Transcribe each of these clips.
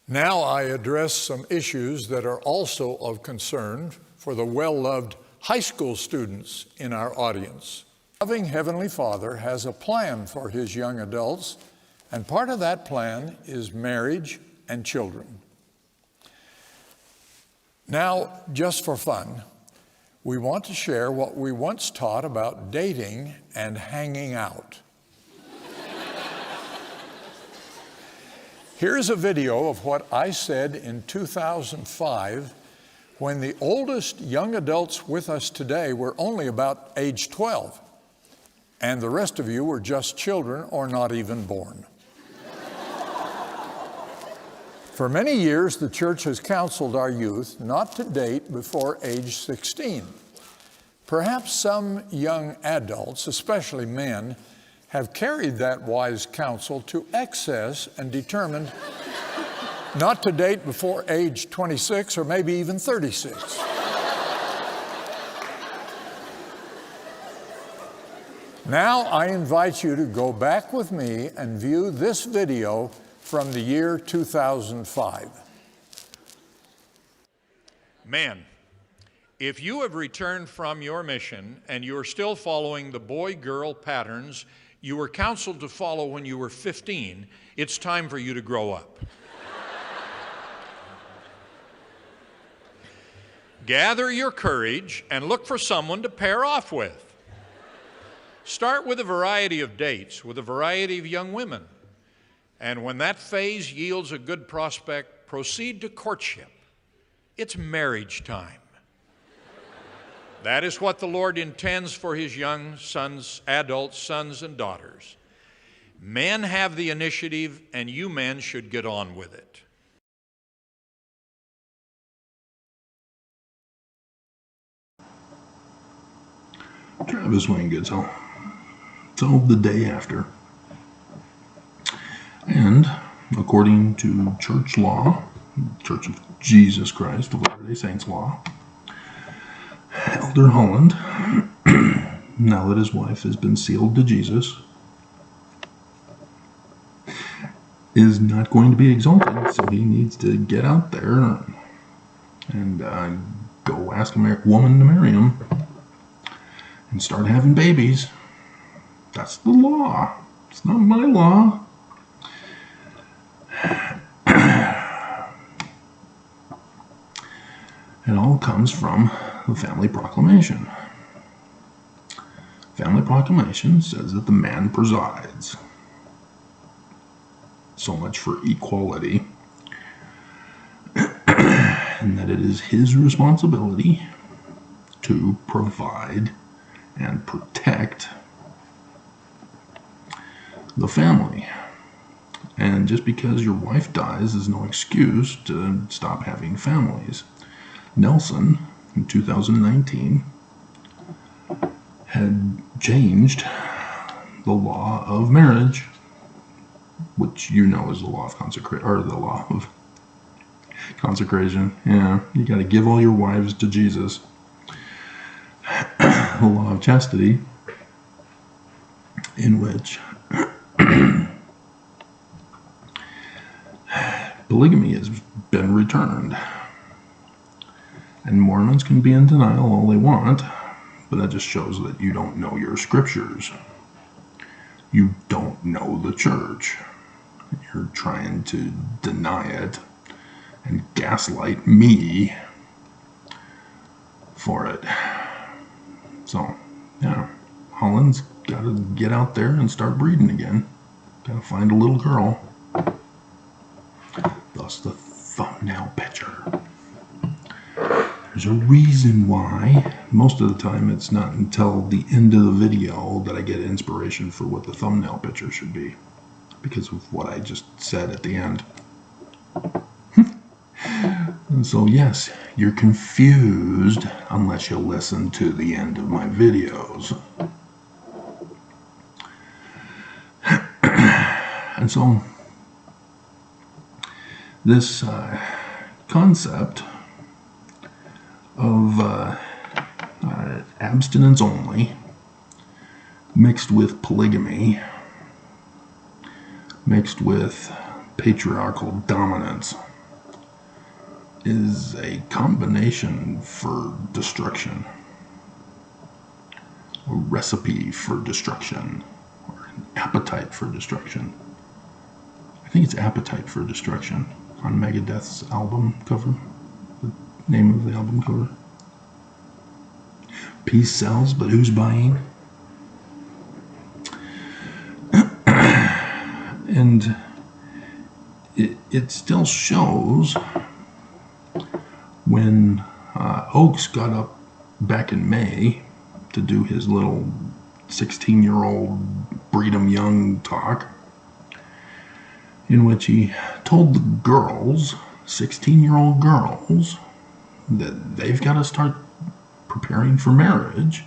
Now I address some issues that are also of concern for the well-loved high school students in our audience. Loving Heavenly Father has a plan for His young adults, and part of that plan is marriage and children. Now, just for fun, we want to share what we once taught about dating and hanging out. Here's a video of what I said in 2005 when the oldest young adults with us today were only about age 12, and the rest of you were just children or not even born. For many years, the church has counseled our youth not to date before age 16. Perhaps some young adults, especially men, have carried that wise counsel to excess and determined not to date before age 26 or maybe even 36. Now I invite you to go back with me and view this video from the year 2005. Men, if you have returned from your mission and you are still following the boy-girl patterns you were counseled to follow when you were 15, it's time for you to grow up. Gather your courage and look for someone to pair off with. Start with a variety of dates, with a variety of young women. And when that phase yields a good prospect, proceed to courtship. It's marriage time. That is what the Lord intends for His young sons, adult sons and daughters. Men have the initiative, and you men should get on with it. Travis Wayne gets home. So the day after. And according to church law, Church of Jesus Christ of Latter-day Saints law, Elder Holland, now that his wife has been sealed to Jesus, is not going to be exalted, so he needs to get out there and go ask a woman to marry him and start having babies. That's the law. It's not my law. It all comes from the Family Proclamation. Family Proclamation says that the man presides. So much for equality. And that it is his responsibility to provide and protect the family. And just because your wife dies is no excuse to stop having families. Nelson, in 2019, had changed the law of marriage, which you know is the law of consecration. Yeah, you got to give all your wives to Jesus. The law of chastity, in which polygamy has been returned. And Mormons can be in denial all they want, but that just shows that you don't know your scriptures. You don't know the church. You're trying to deny it and gaslight me for it. So, yeah, Holland's got to get out there and start breeding again. Got to find a little girl. Thus the thumbnail picture. There's a reason why. Most of the time it's not until the end of the video that I get inspiration for what the thumbnail picture should be, because of what I just said at the end. And so yes, you're confused unless you listen to the end of my videos. And so this concept of abstinence only mixed with polygamy, mixed with patriarchal dominance, is a combination for destruction, a recipe for destruction, or an appetite for destruction. I think it's Appetite for Destruction on Megadeth's album cover, the name of the album cover. Peace sells, but who's buying? And it still shows when Oakes got up back in May to do his little 16-year-old Breed'em Young talk, in which he told the girls, 16-year-old girls, that they've got to start preparing for marriage,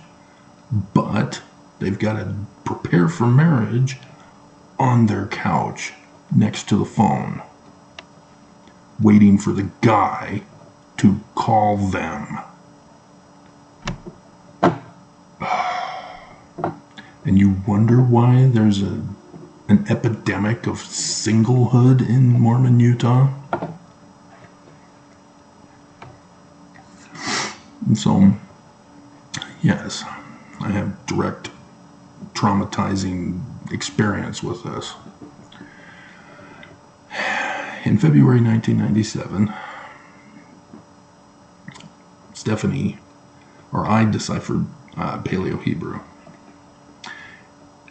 but they've got to prepare for marriage on their couch next to the phone, waiting for the guy to call them. And you wonder why there's an epidemic of singlehood in Mormon Utah? And so, yes, I have direct traumatizing experience with this. In February 1997, I deciphered Paleo-Hebrew.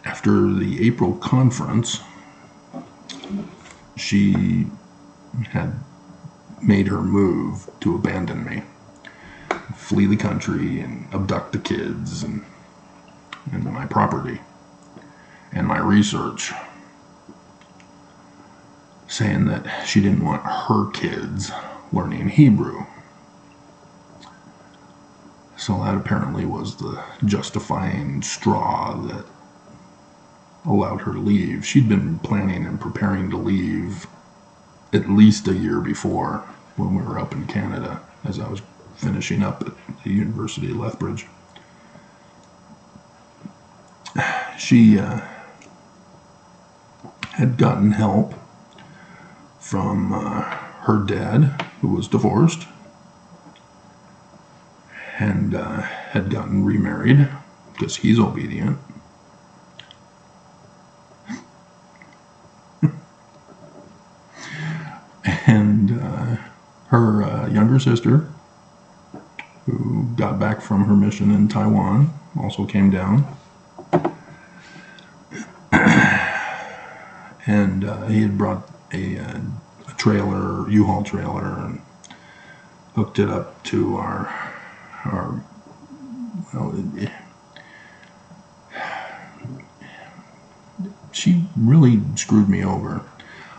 After the April conference, she had made her move to abandon me, flee the country and abduct the kids and my property and my research, saying that she didn't want her kids learning Hebrew. So that apparently was the justifying straw that allowed her to leave. She'd been planning and preparing to leave at least a year before, when we were up in Canada, as I was finishing up at the University of Lethbridge. She had gotten help from her dad, who was divorced, and had gotten remarried because he's obedient. And her younger sister, who got back from her mission in Taiwan, also came down. And he had brought a trailer, U-Haul trailer, and hooked it up to our she really screwed me over.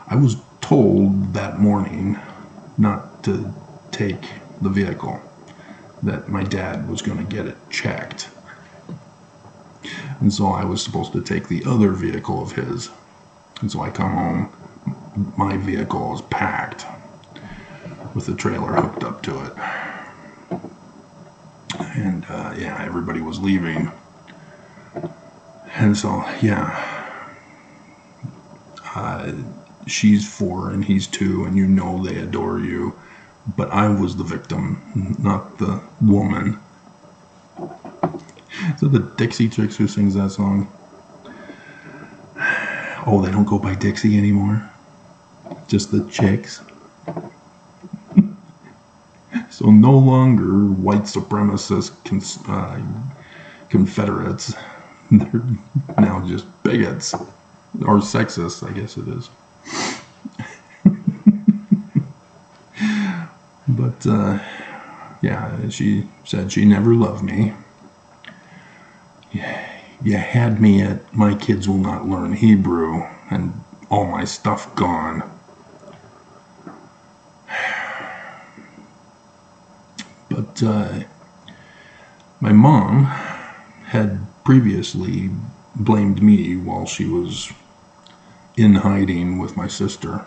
I was told that morning not to take the vehicle, that my dad was going to get it checked. And so I was supposed to take the other vehicle of his. And so I come home, my vehicle is packed with the trailer hooked up to it. And everybody was leaving. And so, she's 4 and he's 2, and you know they adore you. But I was the victim, not the woman. Is that the Dixie Chicks who sings that song? Oh, they don't go by Dixie anymore? Just the Chicks? So no longer white supremacist Confederates. They're now just bigots. Or sexist, I guess it is. But, she said she never loved me. You had me at my kids will not learn Hebrew, and all my stuff gone. But my mom had previously blamed me while she was in hiding with my sister,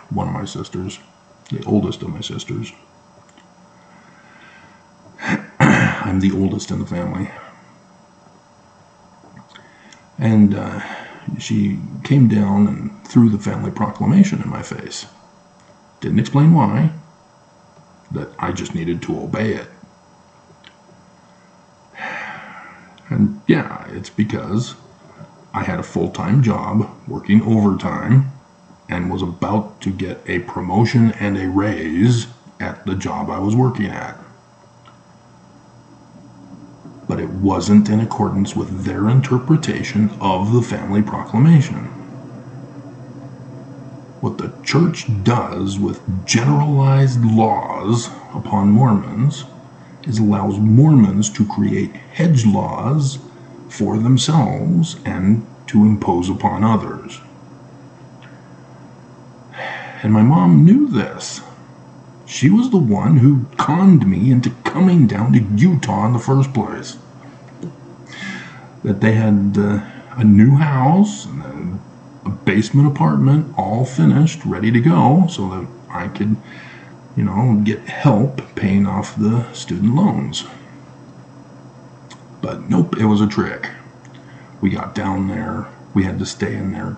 one of my sisters, the oldest of my sisters. I'm the oldest in the family. And she came down and threw the family proclamation in my face. Didn't explain why. that I just needed to obey it. And yeah, it's because I had a full-time job working overtime and was about to get a promotion and a raise at the job I was working at. But it wasn't in accordance with their interpretation of the family proclamation. What the church does with generalized laws upon Mormons is allows Mormons to create hedge laws for themselves and to impose upon others. And my mom knew this. She was the one who conned me into coming down to Utah in the first place. That they had a new house and a basement apartment all finished, ready to go, so that I could, get help paying off the student loans. But nope, it was a trick. We got down there, we had to stay in their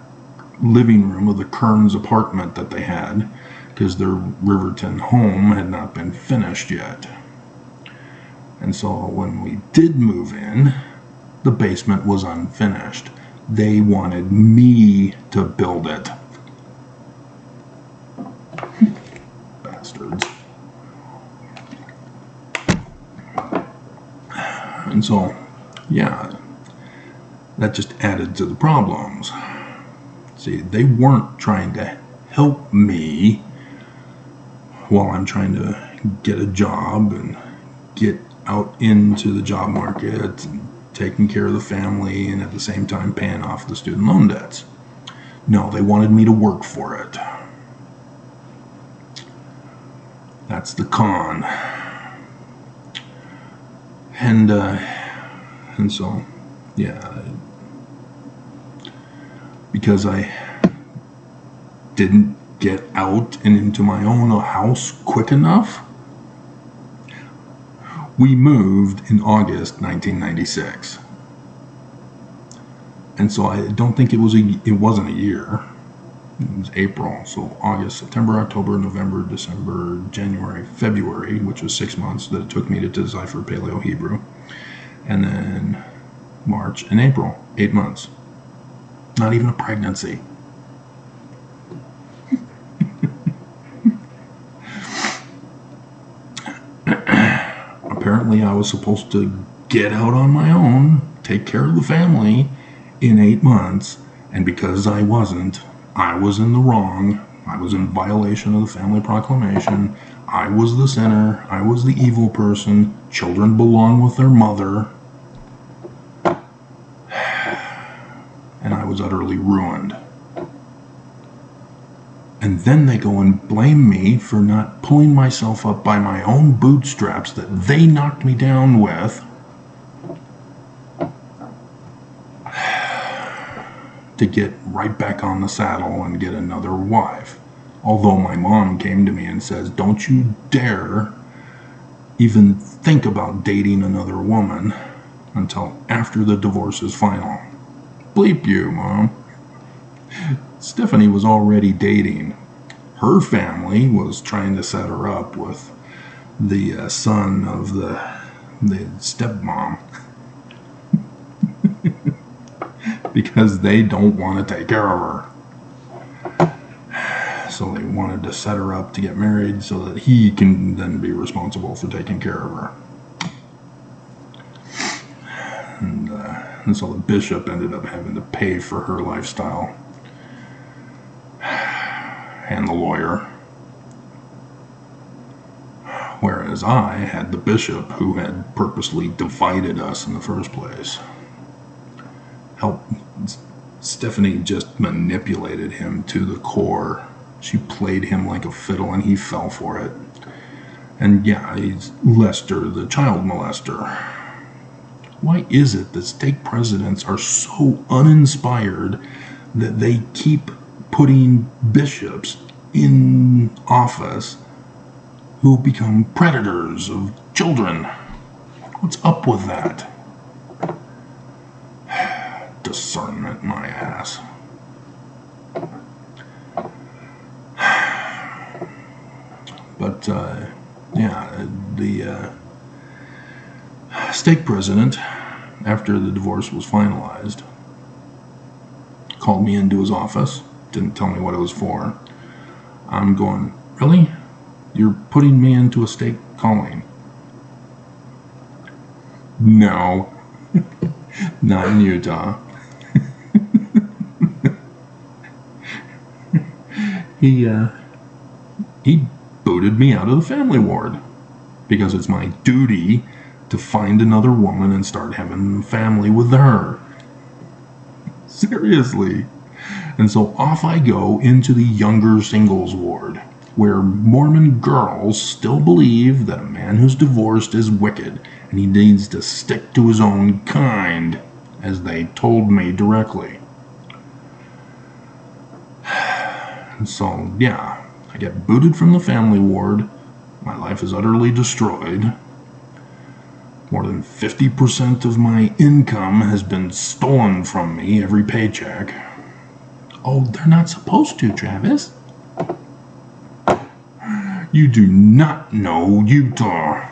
living room of the Kearns apartment that they had, because their Riverton home had not been finished yet. And so when we did move in, the basement was unfinished. They wanted me to build it. Bastards. And so, yeah, that just added to the problems. See, they weren't trying to help me while I'm trying to get a job and get out into the job market and taking care of the family and at the same time paying off the student loan debts. No, they wanted me to work for it. That's the con. And so, yeah, because I didn't get out and into my own house quick enough, we moved in August 1996. And so I don't think it wasn't a year. It was April. So August, September, October, November, December, January, February, which was 6 months that it took me to decipher Paleo-Hebrew. And then March and April, 8 months. Not even a pregnancy. Apparently I was supposed to get out on my own, take care of the family in 8 months, and because I wasn't, I was in the wrong. I was in violation of the family proclamation. I was the sinner. I was the evil person. Children belong with their mother. And I was utterly ruined. And then they go and blame me for not pulling myself up by my own bootstraps that they knocked me down with to get right back on the saddle and get another wife. Although my mom came to me and says, don't you dare even think about dating another woman until after the divorce is final. Bleep you, Mom. Stephanie was already dating. Her family was trying to set her up with the son of the stepmom. Because they don't want to take care of her. So they wanted to set her up to get married so that he can then be responsible for taking care of her. And so the bishop ended up having to pay for her lifestyle. And the lawyer. Whereas I had the bishop who had purposely divided us in the first place. Stephanie just manipulated him to the core. She played him like a fiddle and he fell for it. And yeah, he's Lester, the child molester. Why is it that stake presidents are so uninspired that they keep putting bishops in office who become predators of children? What's up with that? Discernment, my ass. But Yeah, the stake president, after the divorce was finalized, called me into his office, didn't tell me what it was for. I'm going, really? You're putting me into a stake calling? No, not in Utah. He booted me out of the family ward because it's my duty to find another woman and start having a family with her. Seriously. And so off I go into the younger singles ward, where Mormon girls still believe that a man who's divorced is wicked and he needs to stick to his own kind, as they told me directly. And so, yeah, I get booted from the family ward. My life is utterly destroyed. More than 50% of my income has been stolen from me every paycheck. Oh, they're not supposed to, Travis. You do not know Utah.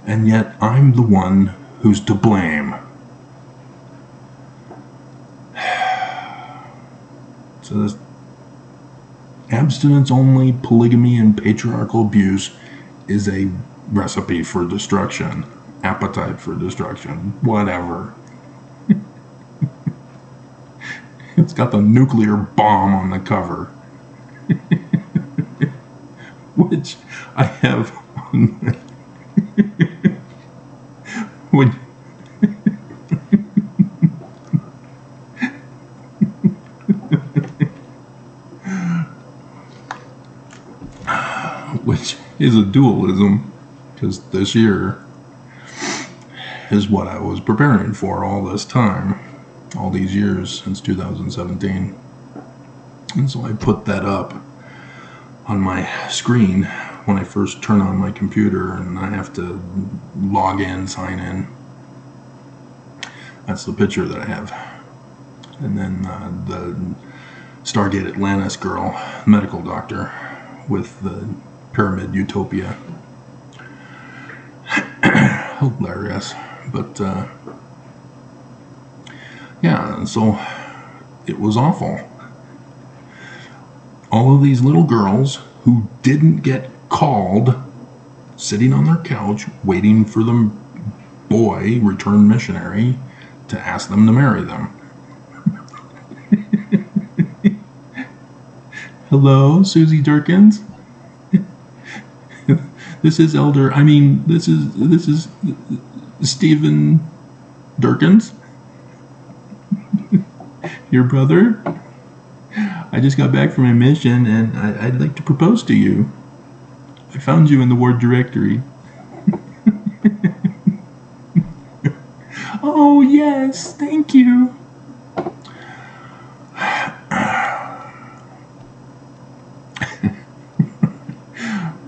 And yet I'm the one who's to blame. So this abstinence-only polygamy and patriarchal abuse is a recipe for destruction, appetite for destruction, whatever. It's got the nuclear bomb on the cover, which I have on which is a dualism, because this year is what I was preparing for all this time, all these years since 2017. And so I put that up on my screen when I first turn on my computer and I have to log in, sign in. That's the picture that I have. And then the Stargate Atlantis girl, medical doctor, with the Pyramid Utopia. Hilarious. But yeah, and so it was awful. All of these little girls who didn't get called, sitting on their couch waiting for the boy, returned missionary, to ask them to marry them. Hello, Susie Durkins. This is Stephen Durkins, your brother. I just got back from my mission and I'd like to propose to you. I found you in the ward directory. Oh, yes, thank you.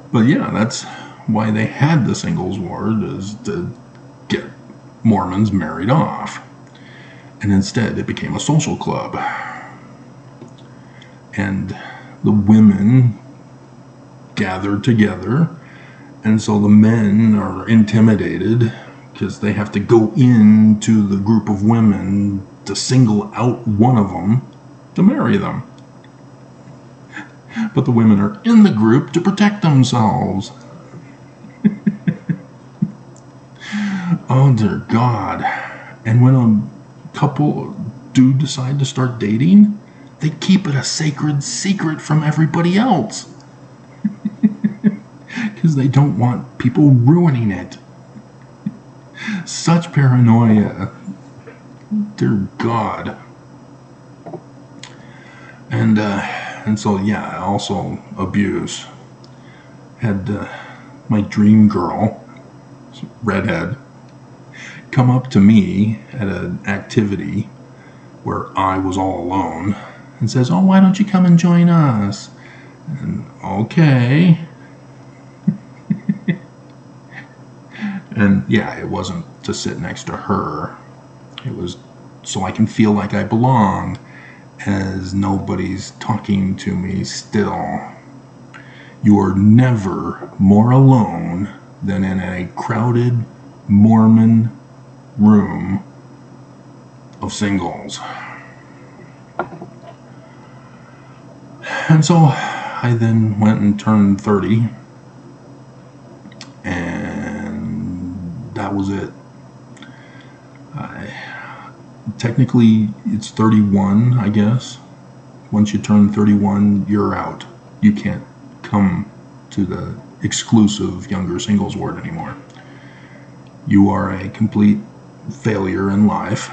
But yeah, that's why they had the singles ward, is to get Mormons married off. And instead it became a social club. And the women gathered together, and so the men are intimidated because they have to go into the group of women to single out one of them to marry them. But the women are in the group to protect themselves. Oh dear God. And when a couple do decide to start dating, they keep it a sacred secret from everybody else. Because they don't want people ruining it. Such paranoia. Dear God. And so, yeah, also abuse. Had my dream girl, redhead, come up to me at an activity where I was all alone and says, "Oh, why don't you come and join us?" And okay. And yeah, it wasn't to sit next to her. It was so I can feel like I belong, as nobody's talking to me still. You are never more alone than in a crowded Mormon room of singles. And so I then went and turned 30, and that was it. Technically, it's 31, I guess. Once you turn 31, you're out. You can't come to the exclusive younger singles ward anymore. You are a complete failure in life,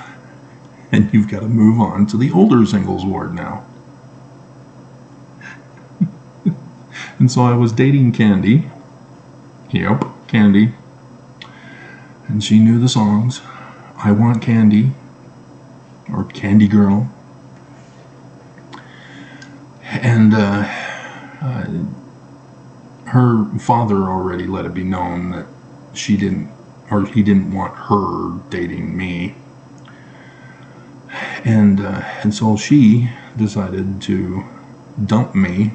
and you've got to move on to the older singles ward now. And so I was dating Candy. Yep, Candy. And she knew the songs. I Want Candy, or Candy Girl. And her father already let it be known that he didn't want her dating me. And so she decided to dump me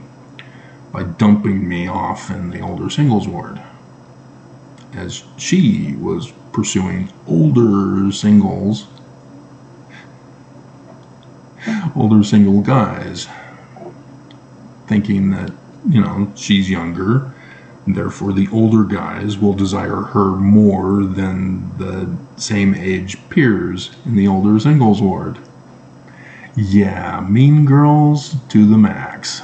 by dumping me off in the older singles ward, as she was pursuing older single guys, thinking that, she's younger, and therefore the older guys will desire her more than the same age peers in the older singles ward. Yeah, mean girls to the max.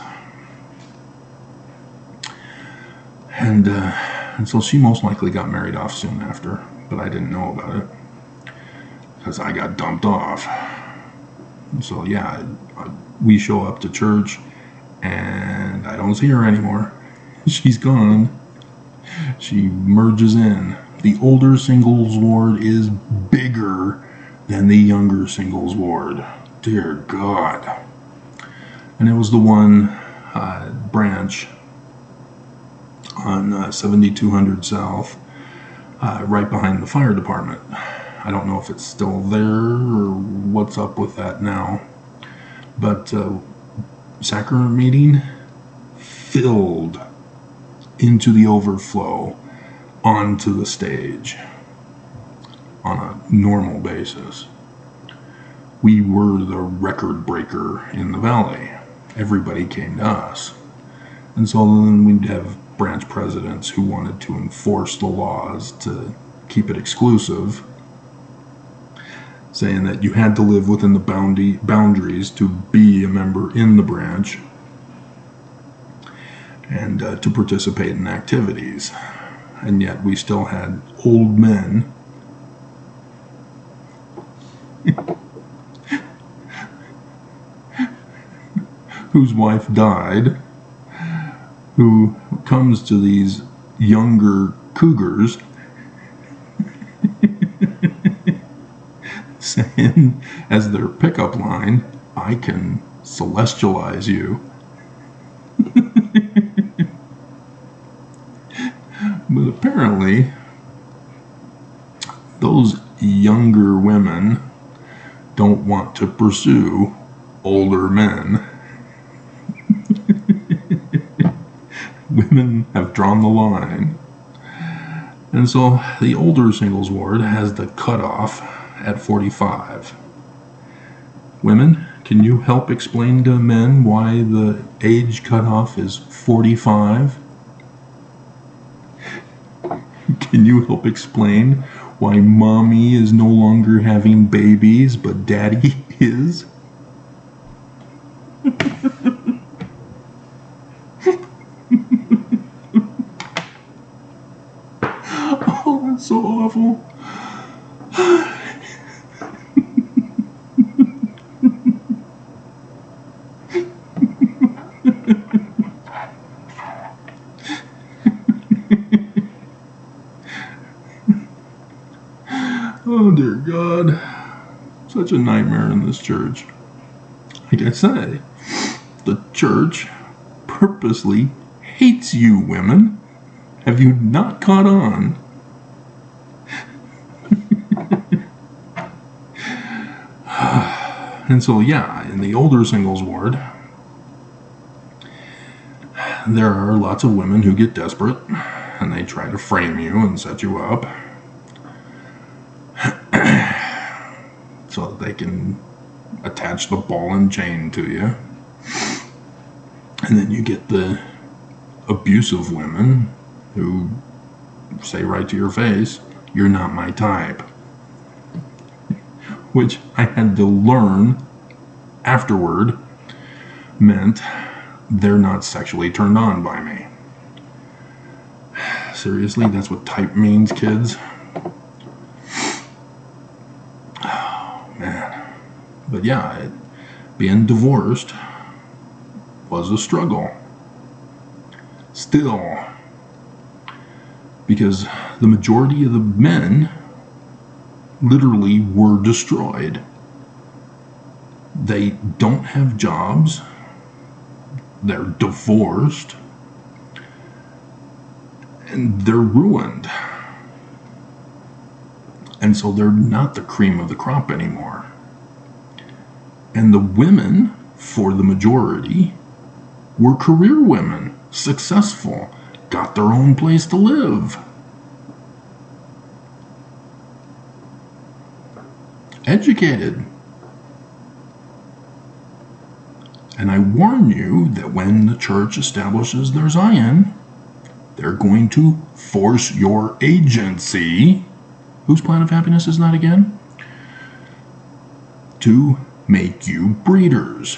And so she most likely got married off soon after, but I didn't know about it because I got dumped off. And so yeah, we show up to church and I don't see her anymore. She's gone. She merges in. The older singles ward is bigger than the younger singles ward. Dear God. And it was the one branch on 7200 South, right behind the fire department. I don't know if it's still there or what's up with that now. But sacrament meeting filled into the overflow onto the stage on a normal basis. We were the record breaker in the valley. Everybody came to us. And so then we'd have branch presidents who wanted to enforce the laws to keep it exclusive, saying that you had to live within the boundaries to be a member in the branch and to participate in activities. And yet we still had old men whose wife died, who comes to these younger cougars saying as their pickup line, I can celestialize you. But apparently those younger women don't want to pursue older men. Women have drawn the line. And so the older singles ward has the cutoff at 45. Women, can you help explain to men why the age cutoff is 45? Can you help explain why mommy is no longer having babies but daddy is? Oh, that's so awful. Oh, dear God. Such a nightmare in this church. Like I say, the church purposely hates you, women. Have you not caught on? And so, yeah, in the older singles ward, there are lots of women who get desperate and they try to frame you and set you up so that they can attach the ball and chain to you. And then you get the abusive women who say right to your face, "You're not my type." Which I had to learn afterward meant they're not sexually turned on by me. Seriously, that's what type means, kids? Oh, man. But yeah, being divorced was a struggle. Still. Because the majority of the men literally were destroyed. They don't have jobs. They're divorced. And they're ruined. And so they're not the cream of the crop anymore. And the women, for the majority, were career women, successful, got their own place to live. Educated. And I warn you that when the church establishes their Zion, they're going to force your agency, whose plan of happiness is that again? To make you breeders.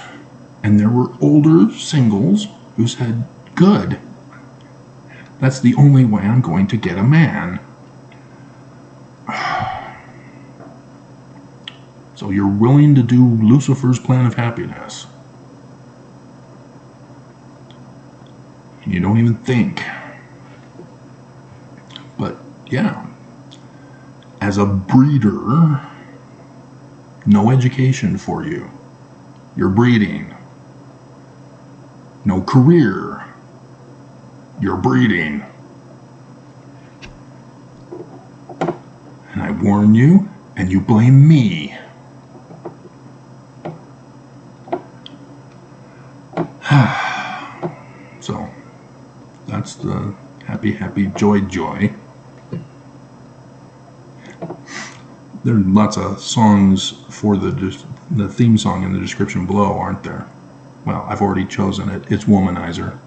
And there were older singles who said, "Good. That's the only way I'm going to get a man." So you're willing to do Lucifer's plan of happiness. You don't even think. But yeah, as a breeder, no education for you. You're breeding. No career. You're breeding. And I warn you, and you blame me. So, that's the happy, joy. There are lots of songs for the theme song in the description below, aren't there? Well, I've already chosen it. It's Womanizer.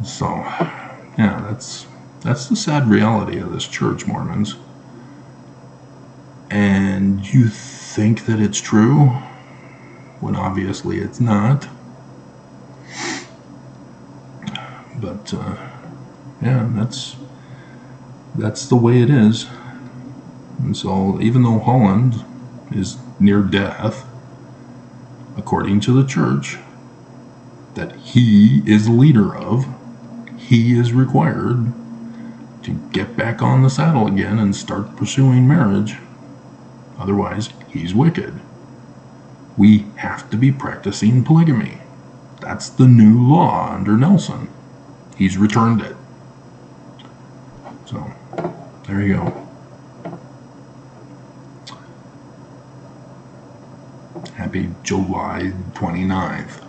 So, yeah, that's the sad reality of this church, Mormons. And you think that it's true, when obviously it's not. But, yeah, that's the way it is. And so, even though Holland is near death, according to the church that he is leader of, he is required to get back on the saddle again and start pursuing marriage. Otherwise, he's wicked. We have to be practicing polygamy. That's the new law under Nelson. He's returned it. So, there you go. Happy July 29th.